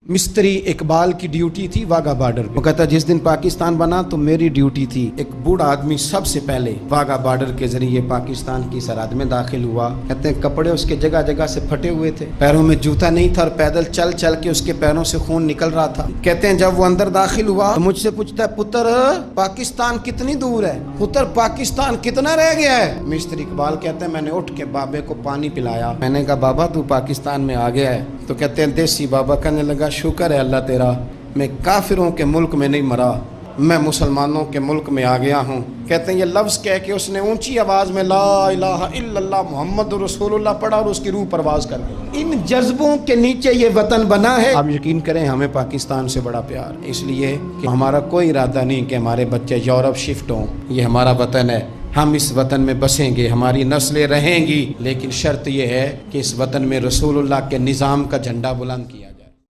मिस्त्री इकबाल की ड्यूटी थी वाघा बॉर्डर पे। वो कहता जिस दिन पाकिस्तान बना तो मेरी ड्यूटी थी। एक बूढ़ा आदमी सबसे पहले वाघा बॉर्डर के जरिए पाकिस्तान की सरहद में दाखिल हुआ। कहते हैं कपड़े उसके जगह जगह से फटे हुए थे, पैरों में जूता नहीं था और पैदल चल चल के उसके पैरों से खून निकल रहा था। कहते हैं जब वो अंदर दाखिल हुआ तो मुझसे पूछता है, पुत्र पाकिस्तान कितनी दूर है, पुत्र पाकिस्तान कितना रह गया है। मिस्त्री इकबाल कहते हैं मैंने उठ के बाबे को पानी पिलाया। मैंने कहा बाबा तू पाकिस्तान में आ गया है। तो कहते हैं देसी बाबा कहने लगा शुक्र है अल्लाह तेरा, मैं काफिरों के मुल्क में नहीं मरा, मैं मुसलमानों के मुल्क में आ गया हूँ। कहते हैं ये लफ्ज़ कह के उसने ऊंची आवाज़ में ला इलाहा इल्लल्लाह मुहम्मद रसूलुल्लाह पढ़ा और उसकी रूह परवाज कर गई। इन जज्बों के नीचे ये वतन बना है। आप यकीन करें हमें पाकिस्तान से बड़ा प्यार, इसलिए कि हमारा कोई इरादा नहीं कि हमारे बच्चे यूरोप शिफ्ट हों। ये हमारा वतन है, हम इस वतन में बसेंगे, हमारी नस्लें रहेंगी, लेकिन शर्त यह है कि इस वतन में रसूलुल्लाह के निज़ाम का झंडा बुलंद किया।